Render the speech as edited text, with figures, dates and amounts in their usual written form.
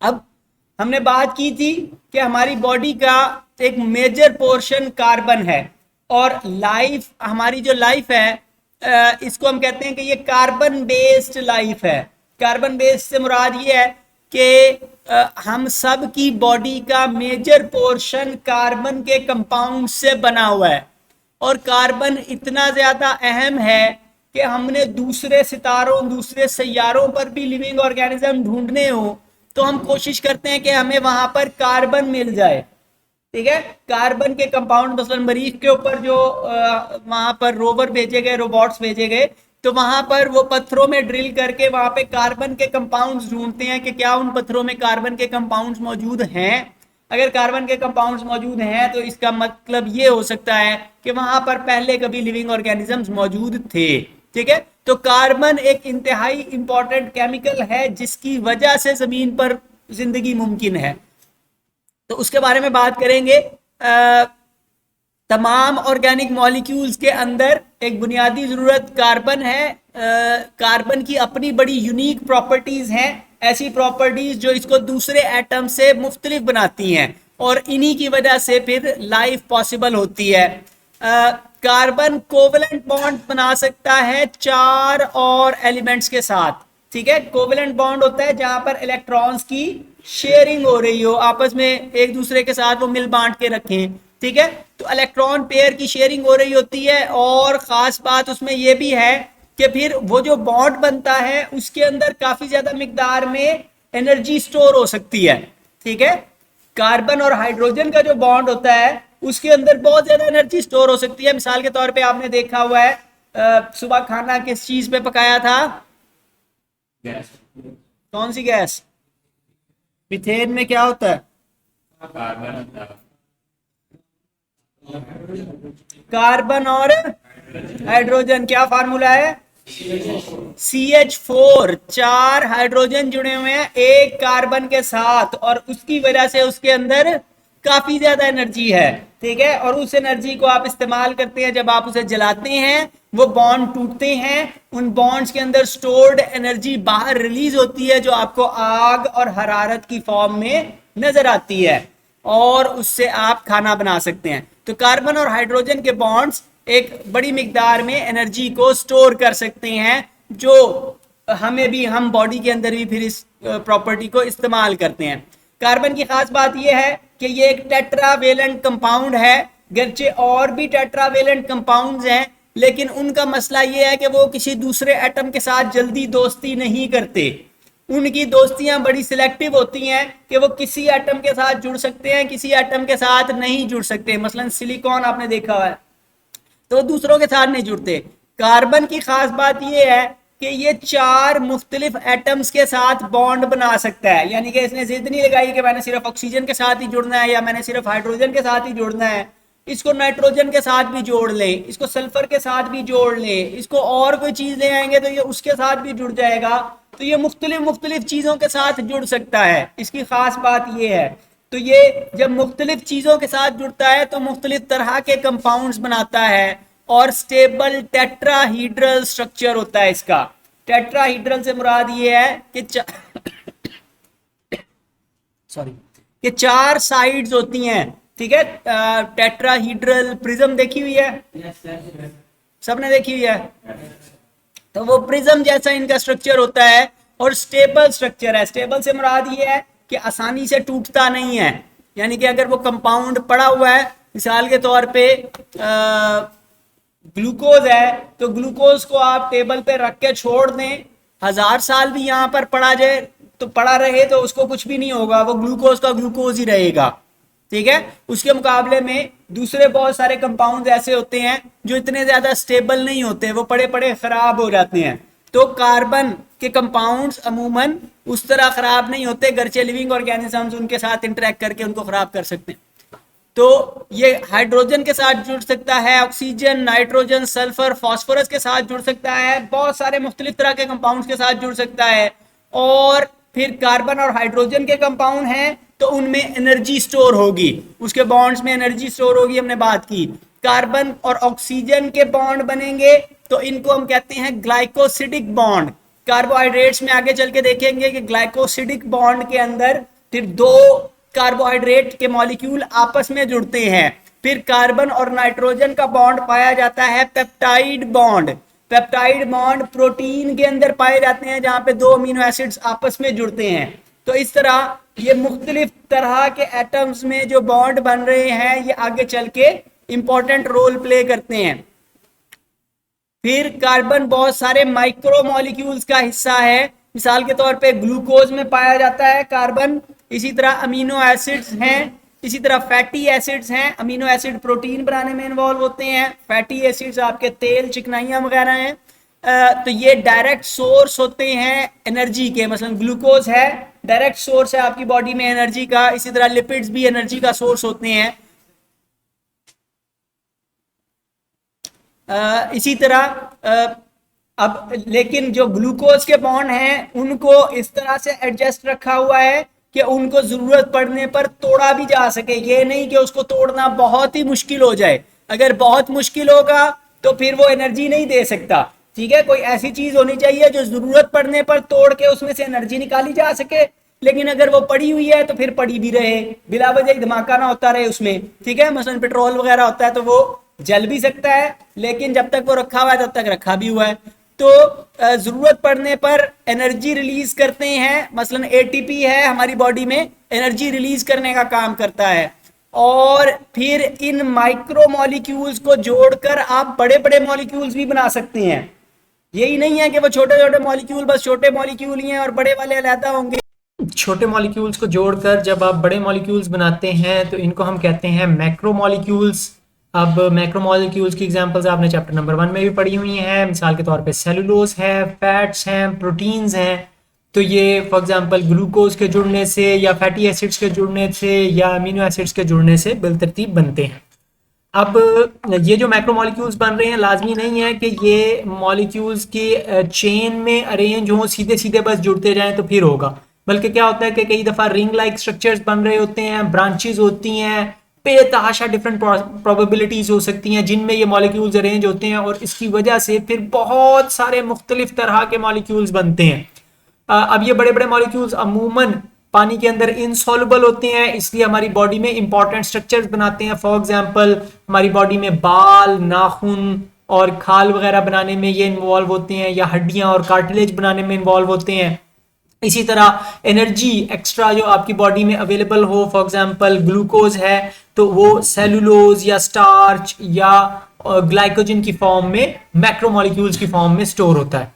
अब हमने बात की थी कि हमारी बॉडी का एक मेजर पोर्शन कार्बन है, और लाइफ, हमारी जो लाइफ है इसको हम कहते हैं कि ये कार्बन बेस्ड लाइफ है। कार्बन बेस्ड से मुराद ये है कि हम सब की बॉडी का मेजर पोर्शन कार्बन के कंपाउंड से बना हुआ है, और कार्बन इतना ज्यादा अहम है कि हमने दूसरे सितारों, दूसरे सैयारों पर भी लिविंग ऑर्गेनिज्म ढूंढने हो तो हम कोशिश करते हैं कि हमें वहां पर कार्बन मिल जाए। ठीक है, कार्बन के कंपाउंड, मसलन मरीख के ऊपर जो वहां पर रोवर भेजे गए, रोबोट्स भेजे गए, तो वहां पर वो पत्थरों में ड्रिल करके वहां पे कार्बन के कंपाउंड्स ढूंढते हैं कि क्या उन पत्थरों में कार्बन के कंपाउंड्स मौजूद हैं। अगर कार्बन के कंपाउंड्स मौजूद हैं तो इसका मतलब ये हो सकता है कि वहां पर पहले कभी लिविंग ऑर्गेनिजम्स मौजूद थे। ठीक है, तो कार्बन एक इंतहाई इंपॉर्टेंट केमिकल है जिसकी वजह से जमीन पर जिंदगी मुमकिन है। तो उसके बारे में बात करेंगे। तमाम ऑर्गेनिक मॉलिक्यूल्स के अंदर एक बुनियादी जरूरत कार्बन है। कार्बन की अपनी बड़ी यूनिक प्रॉपर्टीज हैं, ऐसी प्रॉपर्टीज जो इसको दूसरे एटम से मुख्तलिफ बनाती हैं, और इन्हीं की वजह से फिर लाइफ पॉसिबल होती है। कार्बन कोवेलेंट बॉन्ड बना सकता है 4 और एलिमेंट्स के साथ। ठीक है, कोवेलेंट बॉन्ड होता है जहां पर इलेक्ट्रॉन्स की शेयरिंग हो रही हो, आपस में एक दूसरे के साथ वो मिल बांट के रखें। ठीक है, तो इलेक्ट्रॉन पेयर की शेयरिंग हो रही होती है, और खास बात उसमें यह भी है कि फिर वो जो बॉन्ड बनता है उसके अंदर काफी ज्यादा मिकदार में एनर्जी स्टोर हो सकती है। ठीक है, कार्बन और हाइड्रोजन का जो बॉन्ड होता है उसके अंदर बहुत ज्यादा एनर्जी स्टोर हो सकती है। मिसाल के तौर पे आपने देखा हुआ है, सुबह खाना किस चीज पे पकाया था? गैस। कौन सी गैस? मीथेन में क्या होता है? कार्बन और हाइड्रोजन। क्या फार्मूला है? CH4। 4 हाइड्रोजन जुड़े हुए हैं एक कार्बन के साथ, और उसकी वजह से उसके अंदर काफी ज्यादा एनर्जी है। ठीक है, और उस एनर्जी को आप इस्तेमाल करते हैं जब आप उसे जलाते हैं, वो बॉन्ड टूटते हैं, उन बॉन्ड्स के अंदर स्टोर्ड एनर्जी बाहर रिलीज होती है जो आपको आग और हरारत की फॉर्म में नजर आती है, और उससे आप खाना बना सकते हैं। तो कार्बन और हाइड्रोजन के बॉन्ड्स एक बड़ी मिकदार में एनर्जी को स्टोर कर सकते हैं, जो हमें भी, हम बॉडी के अंदर भी फिर इस प्रॉपर्टी को इस्तेमाल करते हैं। कार्बन की खास बात यह है कि ये एक टेट्रावेलेंट कंपाउंड है, गरचे और भी टेट्रावेलेंट कंपाउंड्स हैं, लेकिन उनका मसला ये है कि वो किसी दूसरे एटम के साथ जल्दी दोस्ती नहीं करते। उनकी दोस्तियां बड़ी सिलेक्टिव होती हैं कि वो किसी एटम के साथ जुड़ सकते हैं, किसी एटम के साथ नहीं जुड़ सकते। मसलन सिलिकॉन आपने देखा हुआ है, तो दूसरों के साथ नहीं जुड़ते। कार्बन की खास बात यह है कि ये 4 मुख्तलिफ एटम्स के साथ बॉन्ड बना सकता है, यानी कि इसने जिद नहीं लगाई कि मैंने सिर्फ ऑक्सीजन के साथ ही जुड़ना है या मैंने सिर्फ हाइड्रोजन के साथ ही जुड़ना है। इसको नाइट्रोजन के साथ भी जोड़ लें, इसको सल्फर के साथ भी जोड़ लें, इसको और कोई चीज ले आएंगे तो ये उसके साथ भी जुड़ जाएगा। तो ये मुख्तलिफ चीजों के साथ जुड़ सकता है, इसकी खास बात ये है। तो ये जब मुख्तलिफ चीजों के साथ जुड़ता है तो मुख्तलिफ तरह के कंपाउंड्स बनाता है, और स्टेबल टेट्राहीड्रल स्ट्रक्चर होता है इसका। टेट्राहीड्रल से मुराद ये है कि कि 4 साइड्स होती हैं। ठीक है, टेट्राहीड्रल प्रिज्म देखी हुई है? सबने देखी हुई है? तो वो प्रिज्म जैसा इनका स्ट्रक्चर होता है, और स्टेबल स्ट्रक्चर है। स्टेबल से मुराद ये है कि आसानी से टूटता नहीं है, यानी कि अगर वो कंपाउंड पड़ा हुआ है, मिसाल के तौर पे ग्लूकोज है, तो ग्लूकोज को आप टेबल पे रख के छोड़ दें, 1000 साल भी यहाँ पर पड़ा जाए तो पड़ा रहे तो उसको कुछ भी नहीं होगा, वो ग्लूकोज का ग्लूकोज ही रहेगा। ठीक है, उसके मुकाबले में दूसरे बहुत सारे कंपाउंड ऐसे होते हैं जो इतने ज्यादा स्टेबल नहीं होते, वो पड़े पड़े खराब हो जाते हैं। तो कार्बन के कंपाउंड्स अमूमन उस तरह खराब नहीं होते, गरचे लिविंग ऑर्गेनिजम्स उनके साथ इंटरेक्ट करके उनको खराब कर सकते हैं। तो ये हाइड्रोजन के साथ जुड़ सकता है, ऑक्सीजन, नाइट्रोजन, सल्फर, फास्फोरस के साथ जुड़ सकता है, बहुत सारे मुख्तलिफ तरह के कंपाउंड्स के साथ जुड़ सकता है। और फिर कार्बन और हाइड्रोजन के कंपाउंड हैं तो उनमें एनर्जी स्टोर होगी, उसके बॉन्ड्स में एनर्जी स्टोर होगी, हमने बात की। कार्बन और ऑक्सीजन के बॉन्ड बनेंगे तो इनको हम कहते हैं ग्लाइकोसिडिक बॉन्ड। कार्बोहाइड्रेट्स में आगे चल के देखेंगे कि ग्लाइकोसिडिक बॉन्ड के अंदर फिर दो कार्बोहाइड्रेट के मॉलिक्यूल आपस में जुड़ते हैं, फिर कार्बन और नाइट्रोजन का बॉन्ड पाया जाता है peptide bond. Peptide bond protein के अंदर पाए जाते हैं जहां पे दो अमीनो एसिड्स आपस में जुड़ते हैं। तो इस तरह ये मुख्तलिफ तरह के एटम्स में जो बॉन्ड बन रहे हैं ये आगे चल के इंपॉर्टेंट रोल प्ले करते हैं। फिर कार्बन बहुत सारे माइक्रो मॉलिक्यूल्स का हिस्सा है, मिसाल के तौर पे ग्लूकोज में पाया जाता है कार्बन। इसी तरह अमीनो एसिड्स हैं, इसी तरह फैटी एसिड्स हैं, अमीनो एसिड प्रोटीन बनाने में इन्वॉल्व होते हैं, फैटी एसिड्स आपके तेल चिकनाइयाँ वगैरह हैं। तो ये डायरेक्ट सोर्स होते हैं एनर्जी के, मसलन ग्लूकोज है डायरेक्ट सोर्स है आपकी बॉडी में एनर्जी का। इसी तरह लिपिड्स भी एनर्जी का सोर्स होते हैं। इसी तरह अब लेकिन जो ग्लूकोज के बॉन्ड हैं उनको इस तरह से एडजस्ट रखा हुआ है कि उनको जरूरत पड़ने पर तोड़ा भी जा सके। ये नहीं कि उसको तोड़ना बहुत ही मुश्किल हो जाए, अगर बहुत मुश्किल होगा तो फिर वो एनर्जी नहीं दे सकता। ठीक है, कोई ऐसी चीज होनी चाहिए जो जरूरत पड़ने पर तोड़ के उसमें से एनर्जी निकाली जा सके, लेकिन अगर वो पड़ी हुई है तो फिर पड़ी भी रहे, बिला वजह धमाका ना होता रहे उसमें। ठीक है, मसलन पेट्रोल वगैरह होता है तो वो जल भी सकता है, लेकिन जब तक वो रखा हुआ है तब तक रखा भी हुआ है। तो जरूरत पड़ने पर एनर्जी रिलीज करते हैं, मसलन एटीपी है हमारी बॉडी में एनर्जी रिलीज करने का काम करता है। और फिर इन माइक्रो मॉलिक्यूल्स को जोड़कर आप बड़े बड़े मॉलिक्यूल्स भी बना सकते हैं। यही नहीं है कि वो छोटे छोटे मॉलिक्यूल बस छोटे मॉलिक्यूल ही हैं और बड़े वाले अलहदा होंगे। छोटे मॉलिक्यूल्स को जोड़कर जब आप बड़े मॉलिक्यूल्स बनाते हैं तो इनको हम कहते हैं मैक्रो मॉलिक्यूल्स। अब मैक्रो मॉलिक्यूल्स की एग्जांपल्स आपने चैप्टर नंबर 1 में भी पढ़ी हुई हैं, मिसाल के तौर पे सेलुलोज है, फैट्स हैं, प्रोटीन्स हैं। तो ये फॉर एग्जांपल ग्लूकोज के जुड़ने से या फैटी एसिड्स के जुड़ने से या अमीनो एसिड्स के जुड़ने से बिलतरतीब बनते हैं। अब ये जो मैक्रो मॉलिक्यूल्स बन रहे हैं लाजमी नहीं है कि ये मॉलिक्यूल्स की चेन में अरेंज हों, सीधे सीधे बस जुड़ते जाएं तो फिर होगा, बल्कि क्या होता है कि कई दफ़ा रिंग लाइक स्ट्रक्चर्स बन रहे होते हैं, ब्रांचेस होती हैं, बेतहाशा डिफरेंट प्रोबेबिलिटीज हो सकती हैं जिनमें ये मॉलिक्यूल्स अरेंज होते हैं और इसकी वजह से फिर बहुत सारे मुख्तलिफ तरह के मॉलिक्यूल्स बनते हैं। अब ये बड़े बड़े मॉलिक्यूल्स अमूमन पानी के अंदर इनसॉल्युबल होते हैं, इसलिए हमारी बॉडी में इंपॉर्टेंट स्ट्रक्चर्स बनाते हैं। फॉर एग्जांपल हमारी बॉडी में बाल, नाखून और खाल वगैरह बनाने में ये इन्वॉल्व होते हैं, या हड्डियां और कार्टिलेज बनाने में इन्वॉल्व होते हैं। इसी तरह एनर्जी एक्स्ट्रा जो आपकी बॉडी में अवेलेबल हो, फॉर एग्जांपल ग्लूकोज है तो वो सेलुलोज या स्टार्च या ग्लाइकोजन की फॉर्म में, मैक्रो मॉलिक्यूल्स की फॉर्म में स्टोर होता है।